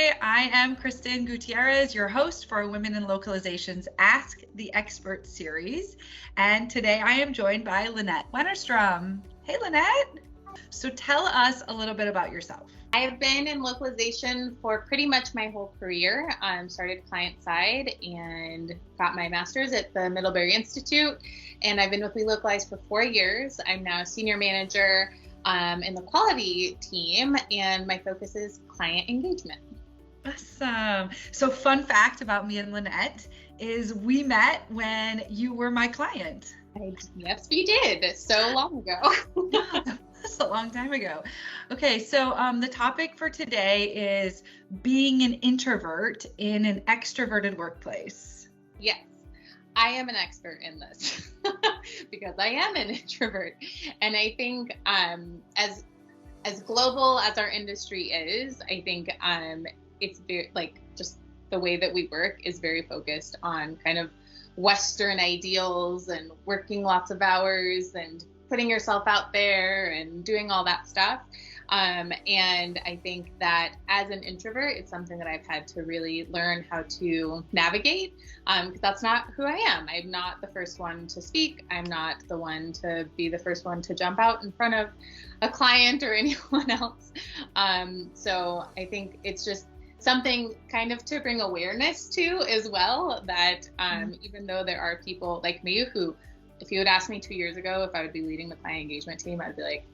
Hi, I am Kristin Gutierrez, your host for Women in Localization's Ask the Expert series. And today I am joined by Lynnette Wennerstrom. Hey, Lynnette. So tell us a little bit about yourself. I have been in localization for pretty much my whole career. Started client side and got my master's at the Middlebury Institute. And I've been with We Localize for 4 years. I'm now a senior manager in the quality team, and my focus is client engagement. Awesome. So fun fact about me and Lynnette is we met when you were my client. Yes, we did. So long ago. That's a long time ago. Okay, so the topic for today is being an introvert in an extroverted workplace. Yes, I am an expert in this because I am an introvert. And I think as global as our industry is, I think it's very, just the way that we work is very focused on kind of Western ideals and working lots of hours and putting yourself out there and doing all that stuff. And I think that as an introvert, it's something that I've had to really learn how to navigate, because that's not who I am. I'm not the first one to speak. I'm not the one to be the first one to jump out in front of a client or anyone else. So I think it's just something kind of to bring awareness to as well, that even though there are people like me who, if you had asked me 2 years ago if I would be leading the client engagement team, I'd be like,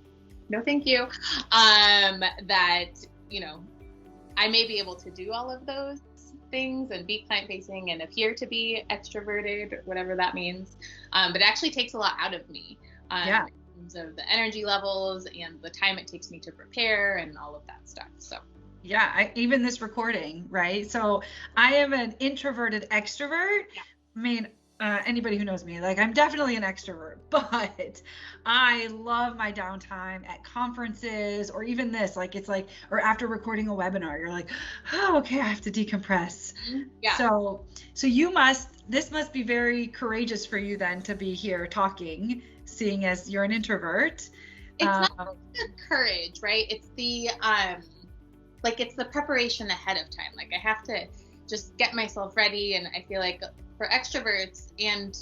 no, thank you. That, I may be able to do all of those things and be client facing and appear to be extroverted, whatever that means. But it actually takes a lot out of me in terms of the energy levels and the time it takes me to prepare and all of that stuff. So. Yeah, even this recording, right? So I am an introverted extrovert. Yeah. I mean, anybody who knows me, I'm definitely an extrovert, but I love my downtime at conferences or even this, or after recording a webinar, you're like, oh, okay, I have to decompress. Yeah. So this must be very courageous for you then to be here talking, seeing as you're an introvert. It's not the courage, right? It's the, it's the preparation ahead of time. I have to just get myself ready. And I feel like for extroverts, and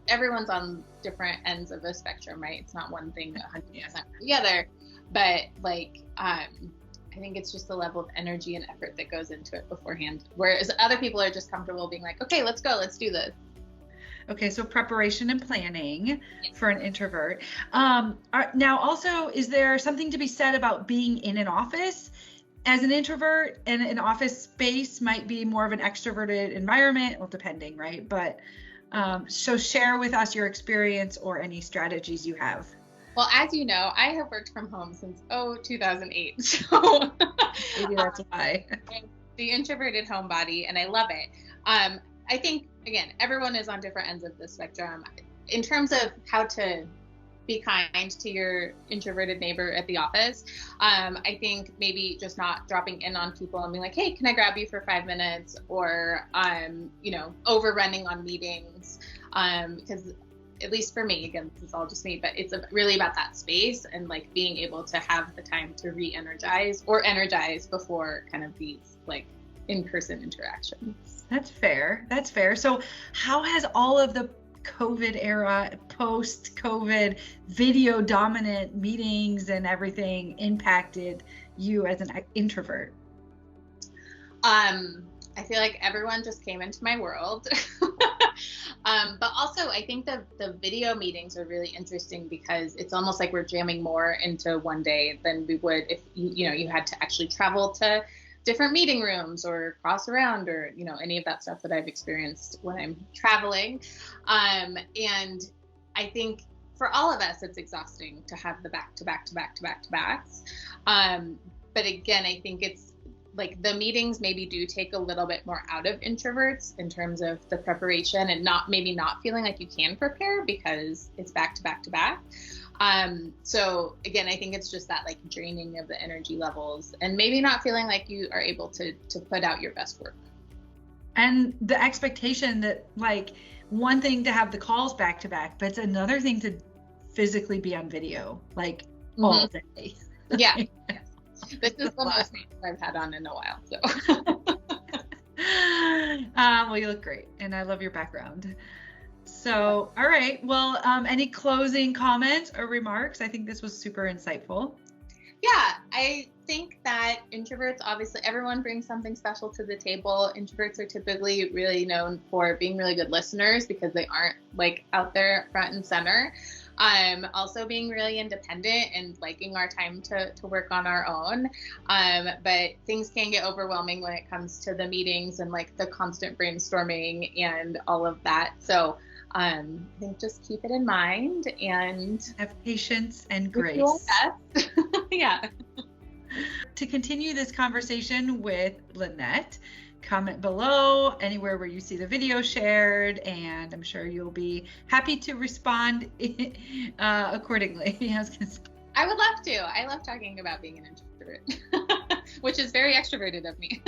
everyone's on different ends of the spectrum, right? It's not one thing 100% for the other, but I think it's just the level of energy and effort that goes into it beforehand, whereas other people are just comfortable being like, okay, let's go, let's do this. Okay, so preparation and planning for an introvert. Now also, is there something to be said about being in an office? As an introvert, and an office space might be more of an extroverted environment, well, depending, right? But so share with us your experience or any strategies you have. Well, as you know, I have worked from home since 2008. So maybe that's why. I'm the introverted homebody, and I love it. I think, again, everyone is on different ends of the spectrum. In terms of how to be kind to your introverted neighbor at the office. I think maybe just not dropping in on people and being like, hey, can I grab you for 5 minutes? Or, overrunning on meetings. Because at least for me, again, this is all just me, but it's really about that space and being able to have the time to re-energize or energize before kind of these in-person interactions. That's fair. So how has all of the COVID era, post-COVID, video dominant meetings and everything impacted you as an introvert? I feel like everyone just came into my world. But also I think the video meetings are really interesting because it's almost like we're jamming more into one day than we would if you had to actually travel to different meeting rooms or cross around or, any of that stuff that I've experienced when I'm traveling. And I think for all of us, it's exhausting to have the back-to-backs. But again, I think it's the meetings maybe do take a little bit more out of introverts in terms of the preparation and not feeling like you can prepare because it's back-to-back. So again, I think it's just that draining of the energy levels and maybe not feeling like you are able to put out your best work. And the expectation that one thing to have the calls back to back, but it's another thing to physically be on video all day. Yeah. This is the most makeup I've had on in a while. So. Well, you look great, and I love your background. So, all right. Well, any closing comments or remarks? I think this was super insightful. Yeah, I think that introverts, obviously, everyone brings something special to the table. Introverts are typically really known for being really good listeners because they aren't like out there front and center. Also being really independent and liking our time to work on our own. But things can get overwhelming when it comes to the meetings and like the constant brainstorming and all of that. So I think just keep it in mind and have patience and grace. Yeah. To continue this conversation with Lynnette, comment below anywhere where you see the video shared, and I'm sure you'll be happy to respond accordingly. I would love to. I love talking about being an introvert, which is very extroverted of me.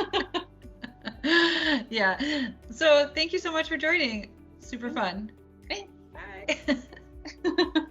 Yeah. So thank you so much for joining. Super fun. Thanks. Bye.